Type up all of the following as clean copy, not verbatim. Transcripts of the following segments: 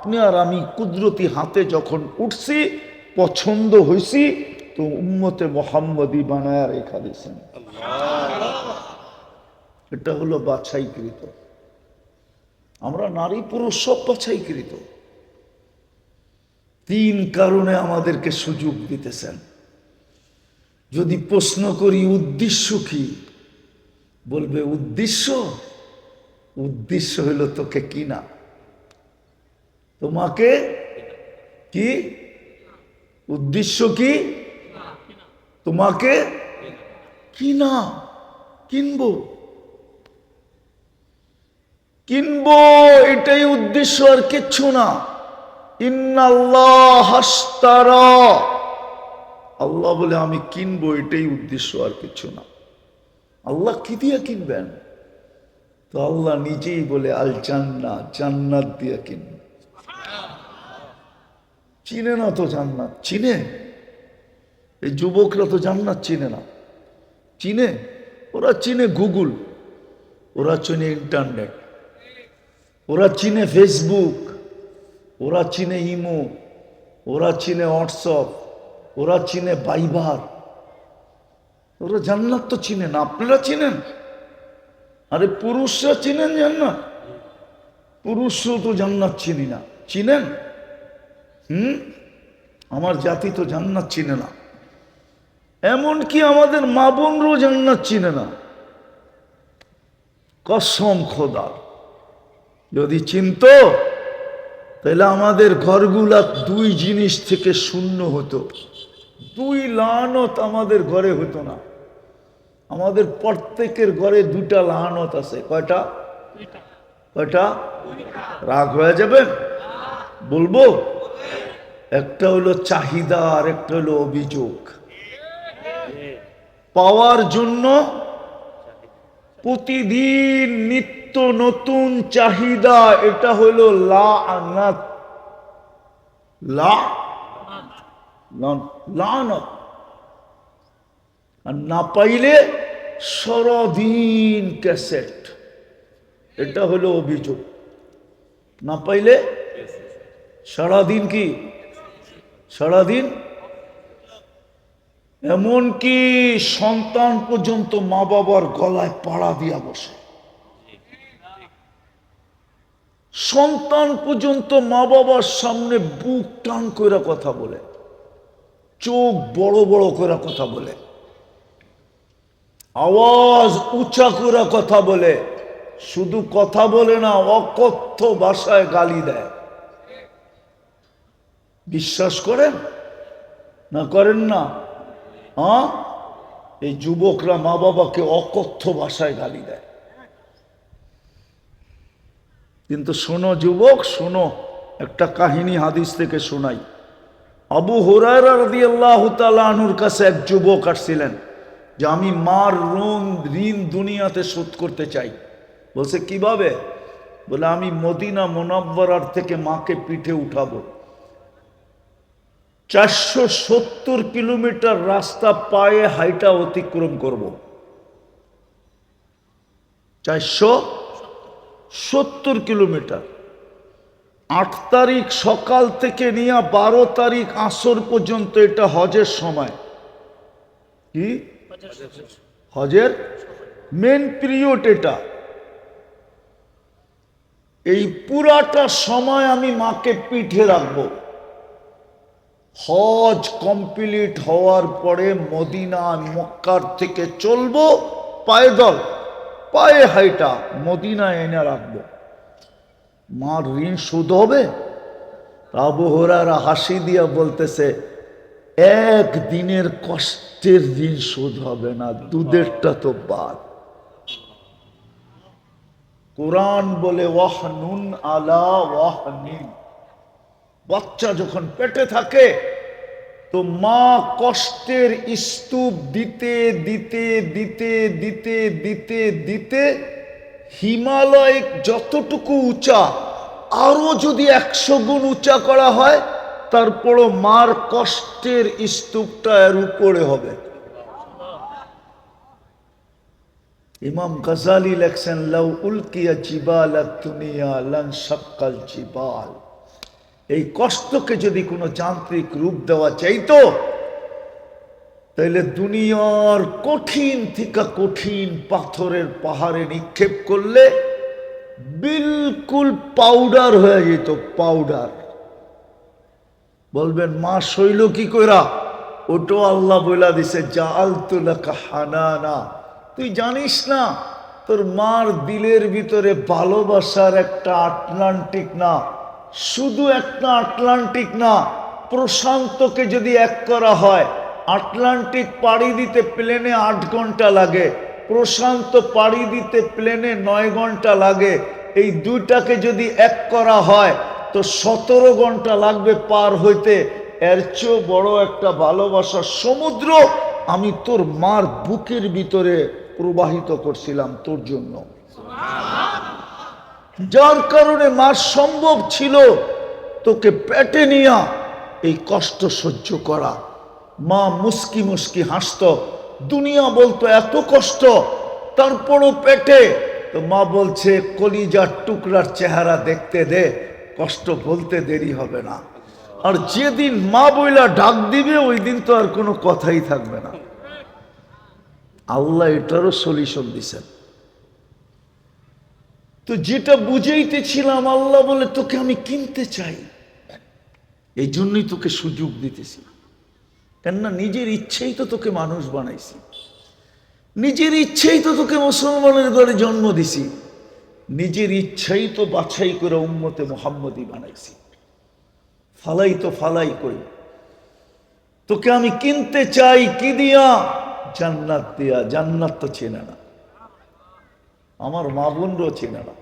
আপনি আর আমি কুদরতি হাতে যখন উঠছি, পছন্দ হয়েছি, তো উম্মতে মোহাম্মদী বানায় রেখা দিয়েছেন। এটা হলো বাছাইকৃত। আমরা নারী পুরুষ সব বাছাইকৃত। 3 কারণে আমাদেরকে সুযোগ দিতেছেন। যদি প্রশ্ন করি উদ্দেশ্য কি, বলবে উদ্দেশ্য উদ্দেশ্য হইল তোকে কিনা, তোমাকে কি উদ্দেশ্য কি, তোমাকে কিনা, কিনবো কিনবো, এটাই উদ্দেশ্য, আর কিচ্ছু না। ইন্নাল্লাহ হাশতারা, আল্লাহ বলে আমি কিনবো, এটাই উদ্দেশ্য, আর কিছু না। আল্লাহ কি দিয়ে কিনবেন? তো আল্লাহ নিজেই বলে আল জান্নাত, জান্নাত দিয়ে কিনবেন। চিনে না তো জান্নাত, চিনে? এই যুবকরা তো জান্নাত চিনে না। চিনে? ওরা চিনে গুগল, ওরা চিনে ইন্টারনেট, ওরা চিনে ফেসবুক, ওরা চিনে ইমো, ওরা চিনে হোয়াটসঅ্যাপ, ওরা চিনে ভাইবার। ওরা জান্নাত তো চিনে না। আপনারা চিনেন? আরে পুরুষরা চিনেন জান্নাত? পুরুষও তো জান্নাত চিনি না। চিনেন? আমার জাতি তো জান্নাত চিনে না। এমনকি আমাদের মা বোনরাও জান্নাত চিনে না। কসম খোদার, যদি চিনতো তাহলে আমাদের ঘরগুলা 2 জিনিস থেকে শূন্য হতো। 2 লানত আমাদের ঘরে হতো না। আমাদের প্রত্যেকের ঘরে 2টা লানত আছে। কয়টা? কয়টা? রাগ হয়ে যাবে বলবো? একটা হলো চাহিদা, আর একটা হলো অভিযোগ। পাওয়ার জন্য প্রতিদিন নিত্য নতুন চাহিদা, এটা হলো লানত। লানত। আর না পাইলে সারাদিন ক্যাসেট, এটা হলো অভিযোগ। না পাইলে সারাদিন কি? সারাদিন। এমনকি সন্তান পর্যন্ত মা বাবার গলায় পাড়া দিয়া বসে। সন্তান পর্যন্ত মা বাবার সামনে বুক টান করে কথা বলে, চোখ বড় বড় করে কথা বলে, আওয়াজ উঁচা করে কথা বলে। শুধু কথা বলে না, অকথ্য ভাষায় গালি দেয়। বিশ্বাস করেন না করেন না? হ্যাঁ, এই যুবকরা মা বাবাকে অকথ্য ভাষায় গালি দেয়। কিন্তু শোনো যুবক, শোনো, একটা কাহিনী হাদিস থেকে শোনাই। আবু হুরায়রা রাদিয়াল্লাহু তাআলা আনহুর কাছে এক যুবক আসছিলেন যে আমি মার ঋণ দুনিয়াতে শোধ করতে চাই। বলছে কিভাবে? বলে আমি মদিনা মুনাওয়ারার থেকে মাকে পিঠে উঠাবো। 470 কিলোমিটার রাস্তা পায়ে হাইটা অতিক্রম করব। 470 কিলোমিটার। 8 তারিখ সকাল থেকে নিয়ে 12 তারিখ আসর পর্যন্ত এটা হজের সময়। কি হজের মেন পিরিয়ড এটা। এই পুরাটা সময় আমি মাকে পিঠে রাখবো। হজ কমপ্লিট হওয়ার পরে মদিনা মক্কার থেকে চলবো পায়দল, পায়ে হাইটা মদিনা এনে রাখবো। মার ঋণ শোধ হবে? আবু হুরায়রা হাসি দিয়া বলতেছে, একদিনের কষ্টের ঋণ শোধ হবে না, দুধেরটা তো বাদ। কোরআন বলে ওয়াহনুন আলা ওয়াহনিন। বাচ্চা যখন পেটে থাকে তো মা কষ্টের স্তূপ দিতে দিতে দিতে দিতে দিতে দিতে হিমালয় যতটুকু উঁচা, আরো যদি 100 গুণ উঁচা করা হয়, তারপরও মার কষ্টের স্তূপটা এর উপরে হবে। ইমাম গাজালি লেখছেন, লাউ উলকিয়া জিবাল দুনিয়া লান শাক্কাল জিবাল। এই কষ্টকে যদি কোনো যান্ত্রিক রূপ দেওয়া চাইতো, তাইলে দুনিয়ার কঠিন থেকে কঠিন পাথরের পাহাড়ে নিক্ষেপ করলে বিলকুল পাউডার হয়ে যেত, পাউডার। বলবেন মা শৈল কি কইরা? ওটো আল্লাহ বইলা দিছে, জাআলতু লাকা হানানা, তুই জানিস না তোর মার দিলের ভিতরে ভালোবাসার একটা আটলান্টিক না, শুধু একটা আটলান্টিক না, প্রশান্তকে যদি এক করা হয়, আটলান্টিক পাড়ি দিতে প্লেনে 8 ঘন্টা লাগে, প্রশান্ত পাড়ি দিতে প্লেনে 9 ঘন্টা লাগে। এই দুইটাকে যদি এক করা হয় তো 17 ঘন্টা লাগবে পার হইতে। এর চেয়েও বড় একটা ভালোবাসার সমুদ্র আমি তোর মার বুকের ভিতরে প্রবাহিত করছিলাম তোর জন্য, যার কারণে মার সম্ভব ছিল তোকে পেটে নিয়া এই কষ্ট সহ্য করা। মা মুস্কি মুস্কি হাসত, দুনিয়া বলতো এত কষ্ট, তারপরও পেটে। তো মা বলছে কলিজার টুকরার চেহারা দেখতে দে, কষ্ট বলতে দেরি হবে না। আর যেদিন মা বইলা ডাক দিবে ওই দিন তো আর কোনো কথাই থাকবে না। আল্লাহ এটারও সলিউশন দিছেন। তো যেটা বুঝাইতেছিলাম, আল্লাহ বলে তোকে আমি কিনতে চাই, এই জন্যই তোকে সুযোগ দিতেছি। কেননা নিজের ইচ্ছেই তো তোকে মানুষ বানাইছি, নিজের ইচ্ছেই তো তোকে মুসলমানের ঘরে জন্ম দিছি, নিজের ইচ্ছাই তো বাছাই করে উম্মতে মুহাম্মদী বানাইছি। ফালাই তো ফালাই করি, তোকে আমি কিনতে চাই কি দিয়া? জান্নাত দিয়া। জান্নাত তো চেনে না, আমার মা বোনরাও চেনে না,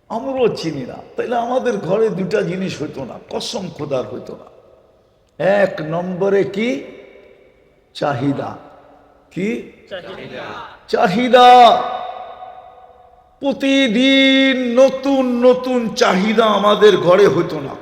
আমরাও চিনি না। তাইলে আমাদের ঘরে দুটা জিনিস হইতো না, কসম খোদার হইতো না। 1 নম্বরে কি? চাহিদা। কি চাহিদা? প্রতিদিন নতুন নতুন চাহিদা আমাদের ঘরে হইতো না।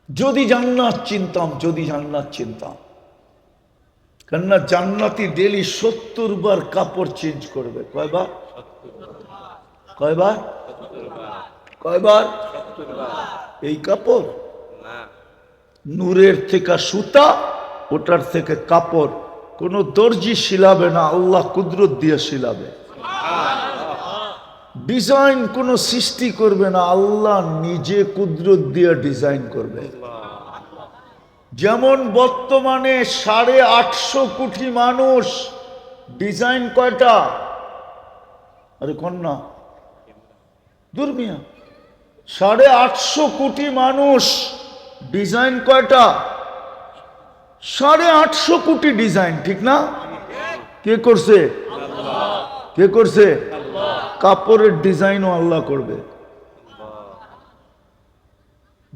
যদি জান্নাত চিনতাম, যদি জান্নাত চিনতাম। কেননা জান্নাতি ডেলি 70 বার কাপড় চেঞ্জ করবে। কয়বার? কয়বার? কয়বার? এই কাপড় নূরের থেকে সুতা, ওটার থেকে কাপড়। কোন দর্জি শিলাবে না, আল্লাহ কুদরত দিয়ে শিলাবে। ডিজাইন কোন সৃষ্টি করবে না, আল্লাহ নিজে কুদরত দিয়ে ডিজাইন করবে। যেমন বর্তমানে 850 কোটি মানুষ, ডিজাইন কয়টা? আরে কন্যা দুর্মিয়া, 850 কোটি মানুষ, ডিজাইন কয়টা? 850 কোটি ডিজাইন, ঠিক না? কে করছে? কে করছে? কাপড়ের ডিজাইনও আল্লাহ করবে।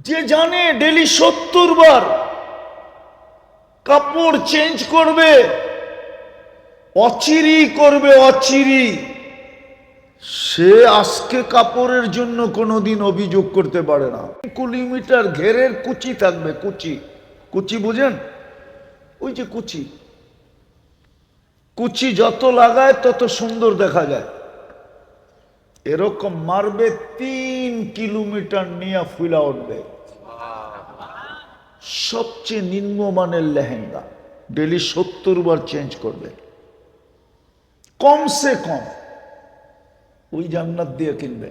যে জানে ডেলি 70 বার কাপড় চেঞ্জ করবে, অচিরি করবে, অচিরি, সে আজকে কাপড়ের জন্য কোনোদিন অভিযোগ করতে পারে না। 1 কিলোমিটার ঘেরের কুচি থাকবে, কুচি। কুচি বুঝেন? ওই যে কুচি, কুচি যত লাগায় তত সুন্দর দেখা যায়। এরকম মারবে 3 কিলোমিটার নিয়ে ফুলা উঠবে। সবচেয়ে নিম্নমানের লেহেঙ্গা ডেলি 70 বার চেঞ্জ করবে, কমসে কম। ওই জান্নাত দিয়ে কিনবে,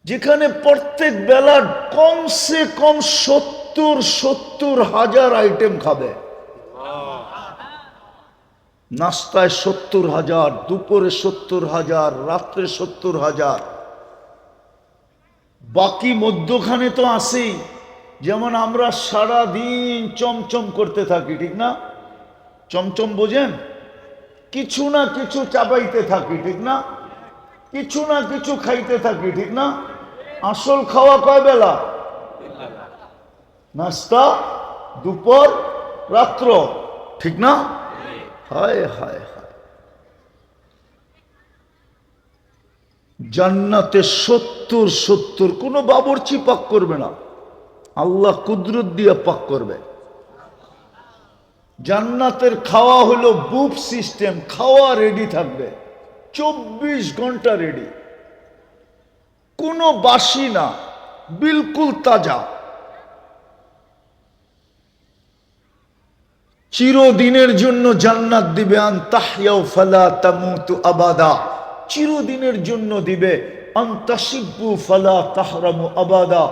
যেখানে প্রত্যেক বেলা কমসে কম 70 হাজার আইটেম খাবে। নাস্তায় 70,000, দুপুরে 70,000, রাত্রে 70,000। বাকি মধ্যখানে তো আসেই। যেমন আমরা সারা দিন চমচম করতে থাকি, ঠিক না? চমচম বোঝেন? কিছু না কিছু চাবাইতে থাকি, ঠিক না? কিছু না কিছু খাইতে থাকি, ঠিক না? আসল খাওয়া কয় বেলা? নাস্তা, দুপুর, রাত্র, ঠিক না? হায় হায় হায়। জান্নাতে 70 কোনো বাবুর্চি পাক করবে না, আল্লাহ কুদরত দিয়ে পাক করবে। জান্নাতের খাওয়া হলো বুফ সিস্টেম, খাওয়া রেডি থাকবে, 24 ঘন্টা রেডি। কোনো বাসি না, বিলকুল তাজা। চিরদিনের জন্য জান্নাত দিবে, আন তাহইয়াউ ফালা তামুতু আবাদা, চিরদিনের জন্য দিবে। আন তাশিব্বু ফালা তাহরামু আবাদা,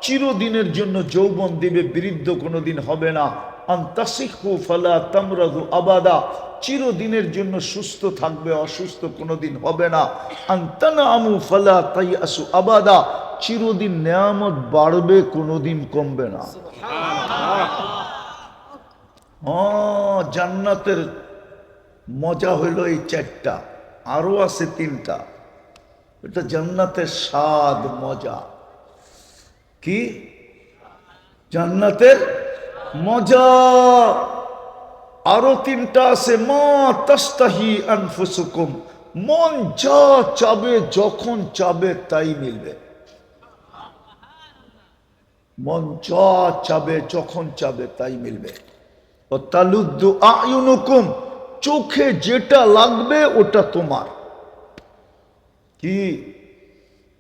চিরদিনের জন্য যৌবন দিবে, বৃদ্ধ কোনোদিন হবে না। আন তাসিহু ফালা তামরাদু আবাদা, চিরদিনের জন্য সুস্থ থাকবে, অসুস্থ কোনোদিন হবে না। আন তানামু ফালা তাইয়াসু আবাদা, চিরদিন নেয়ামত বাড়বে, কোনোদিন কমবে না। জান্নাতের মজা হইল এই চারটা, আরো আছে তিনটা। এটা জান্নাতের স্বাদ, মজা। কি জান্নাতের মজা? আরো তিনটা আছে। মা তাস্তাহি আনফুসুকুম, মন যা চাবে, যখন চাবে তাই মিলবে। মন যা চাবে, যখন চাবে তাই মিলবে। তালুদ্দু আয়ুনুকুম, চোখে যেটা লাগবে ওটা তোমার। কি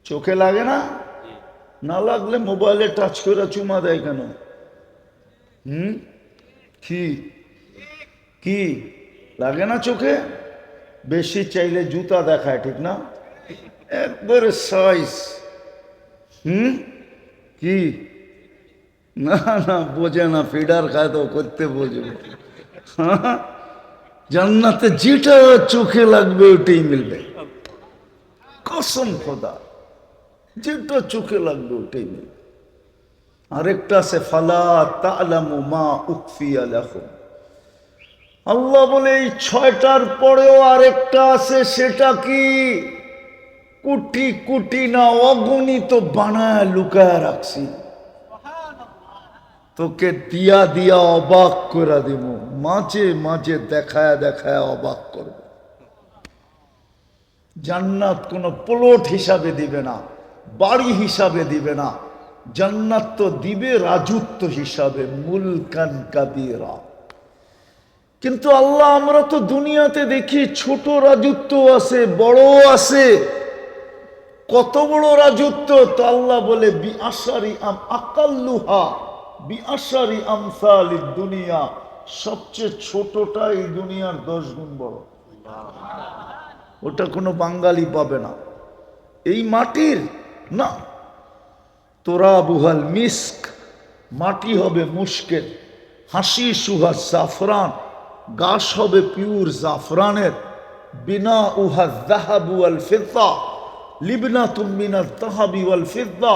চোখে লাগে না? না লাগলে মোবাইলে টাচ করে চুমা দেয় কেন? কি কি লাগে না চোখে? বেশি চাইলে জুতা দেখায়, ঠিক না? একবারে সাইজ। কি না না বোঝে না, ফিডার খায় তো করতে বোঝবে। জান্নাতে যেটা চোখে লাগবে ওটাই মিলবে, কসম খোদা, যেটা চোখে লাগবে ওটাই মিলবে। আরেকটা আছে ফালা তা'লামু মা উখফিয়া লাহুম, আল্লাহ বলে এই ছয়টার পরেও আরেকটা আছে। সেটা কি? কোটি কোটি না, অগণিত বানায় লুকায় রাখছি, তোকে দিয়া দিয়া অবাক করে দিব, মাঝে মাঝে দেখায় দেখায় অবাক করব। জান্নাত কোনো প্লট হিসাবে দিবে না, বাড়ি হিসাবে দিবে না, জান্নাত তো দিবে রাজত্ব হিসাবে, মুলকান কাবীরা। কিন্তু আল্লাহ, আমরা তো দুনিয়াতে দেখি ছোট রাজত্ব আছে, বড় আছে। কত বড় রাজত্ব? তো আল্লাহ বলে বিআশারি আকাল্লুহা বিআশারি আমসালিদ দুনিয়া, সবচেয়ে ছোটটা এই দুনিয়ার 10 গুণ বড়। ওটা কোনো বাঙালি পাবে না, এই মাটির না। তোরাবুহাল মিস্ক, মাটি হবে মুশকের, হাসি সুহা জাফরান, গাছ হবে পিওর জাফরানের। বিনা উহা যাহাবু ওয়াল ফিদ্দা, লিবনাতুম মিনাত তাহাবি ওয়াল ফিদ্দা,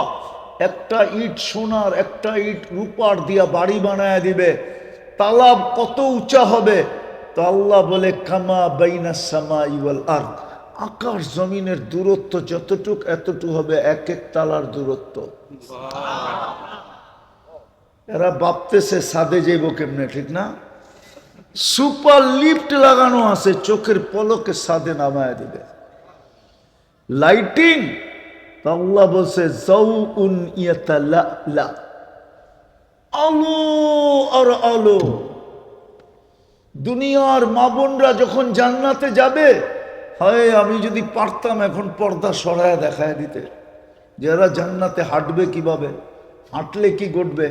একটা ইট সোনার, একটা ইট রূপার দিয়া বাড়ি বানায় দিবে। তালাব কত উঁচা হবে? তো আল্লাহ বলে কামা বাইনাস সামাই ওয়াল আরদ, আকাশ জমিনের দূরত্ব যতটুক এতটুকু হবে এক এক তালার দূরত্ব। এরা ভাবতেছে ছাদে যাইব কেমনে, ঠিক না? সুপার লিফট লাগানো আছে, চোখের পলকে ছাদে নামায় দিবে। লাইটিং, আল্লাহ বলছে যাউউন ইয়াতালালা, আলো আর আলো। দুনিয়ার মা বোনরা যখন জান্নাতে যাবে, হয় আমি যদি পারতাম এখন পর্দা সরায় দেখায় দিতে, যারা জান্নাতে হাঁটবে কিভাবে, হাঁটলে কি ঘটবে।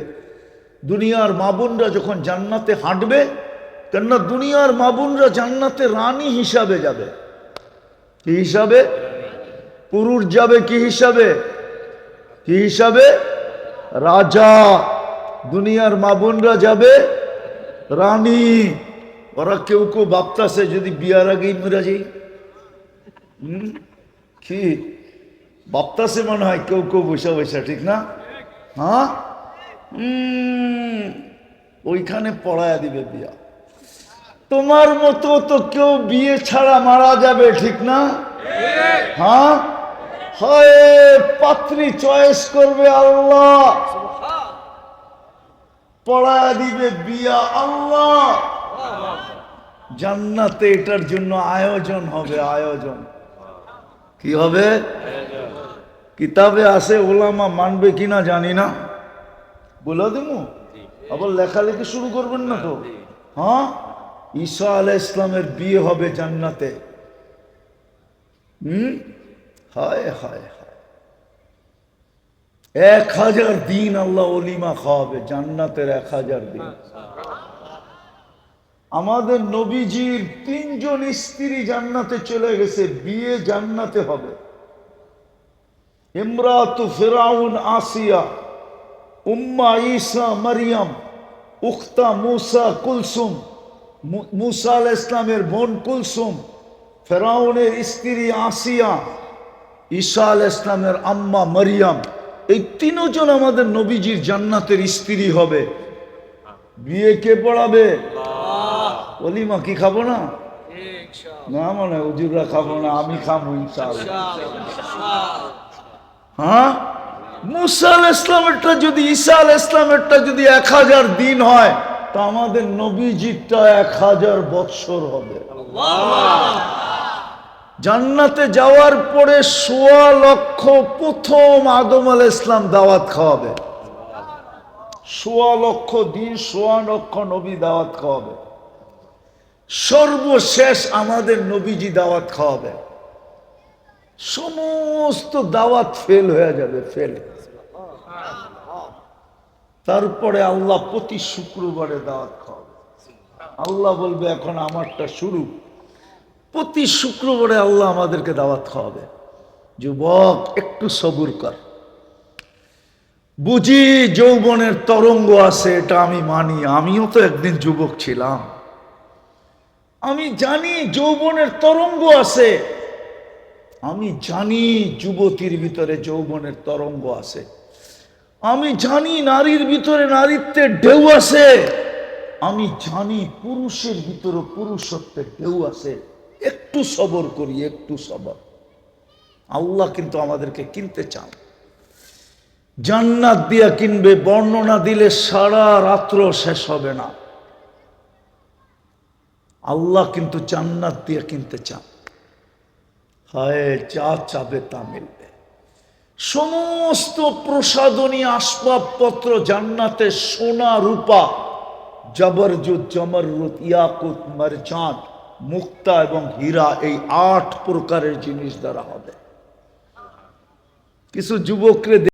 দুনিয়ার মা বোনরা যখন জান্নাতে হাঁটবে, কেননা দুনিয়ার মা বোনরা জান্নাতে রানী হিসাবে যাবে। কি হিসাবে? পুরুষ যাবে কি হিসাবে? কি হিসাবে? রাজা। দুনিয়ার মা বোনরা যাবে রানী। ওরা কেউ কেউ ভাবতাছে যদি বিয়ার আগেই মরে যাই। কি ভাবতাছে মনে হয় কেউ কেউ বসে বসে, ঠিক না? হ্যাঁ, ওইখানে পড়ায়া দিবে বিয়া। তোমার মতো তো কেউ বিয়ে ছাড়া মারা যাবে, ঠিক না? হ্যাঁ, হয় পাত্রী চয়েস করবে আল্লাহ, পড়ায়া দিবে বিয়া আল্লাহ। জান্নাতে এটার জন্য আয়োজন হবে, আয়োজন। কি হবে? কিতাবে আছে, ওলামা মানবে কিনা জানি না, বলে দেবো। আবার লেখালেখি শুরু করবেন না তো? হ্যাঁ, ঈসা আলাইহিস সালামের বিয়ে হবে জান্নাতে। হায় হায় হায়, 1000 দিন আল্লাহ অলিমা খাওয়াবে, জান্নাতের 1000 দিন। আমাদের নবীজির 3 জন স্ত্রী জান্নাতে চলে গেছে, বিয়ে জান্নাতে হবে। ইমরাতু ফিরাউন আসিয়া, উম্মা ঈসা মারিয়াম, উখতা মুসা কুলসুম, মুসা আলাইহিস সালামের বোন কুলসুম, ফেরাউনের স্ত্রী আসিয়া, ঈসা আলাইহিস সালামের আম্মা মারিয়াম, এই 3 জন আমাদের নবীজির জান্নাতের স্ত্রী হবে। বিয়ে কে পড়াবে? ওলিমা কি খাবো না? না মনে হয় হুজুররা খাবো না, আমি খাবো ইনশাআল্লাহ। হ্যাঁ, মুসা আলাইহিস সালামেরটা যদি, ঈসা আলাইহিস সালামেরটা যদি 1000 দিন হয়, তা আমাদের নবীজিরটা 1000 বৎসর হবে। জান্নাতে যাওয়ার পরে 1.25 লক্ষ প্রথম আদম আলাইহিস সালাম দাওয়াত খাওয়াবে। 1.25 লক্ষ দিন, 1.25 লক্ষ নবী দাওয়াত খাওয়াবে। সর্বশেষ আমাদের নবীজি দাওয়াত খাওয়াবে। সমস্ত দাওয়াত ফেল হয়ে যাবে, ফেল। তারপরে আল্লাহ প্রতি শুক্রবারে দাওয়াত খাওয়াবে। আল্লাহ বলবে এখন আমারটা শুরু। প্রতি শুক্রবারে আল্লাহ আমাদেরকে দাওয়াত খাওয়াবে। যুবক একটু সবুর কর। বুঝি যৌবনের তরঙ্গ আছে, এটা আমি মানি, আমিও তো একদিন যুবক ছিলাম। আমি জানি যৌবনের তরঙ্গ আছে, আমি জানি যুবতীর ভিতরে যৌবনের তরঙ্গ আছে, আমি জানি নারীর ভিতরে নারীত্বের ঢেউ আছে, আমি জানি পুরুষের ভিতরে পুরুষত্বের ঢেউ আছে। একটু সবর করি, একটু সবর। আল্লাহ কিন্তু আমাদেরকে কিনতে চান, জান্নাত দিয়া কিনবে। বর্ণনা দিলে সারা রাত্র শেষ হবে না। আল্লাহ কিন্তু জান্নাত দিয়ে কিনতে চান। হায়, যা চাবে তা মিলবে। সমস্ত প্রসাদনী আসবাবপত্র জান্নাতে, সোনা রূপা, জবরজুত, জমরুত, ইয়াকুত, মারজান, মুক্তা এবং হীরা, এই 8 প্রকারের জিনিস দ্বারা হবে। কিছু যুবকরে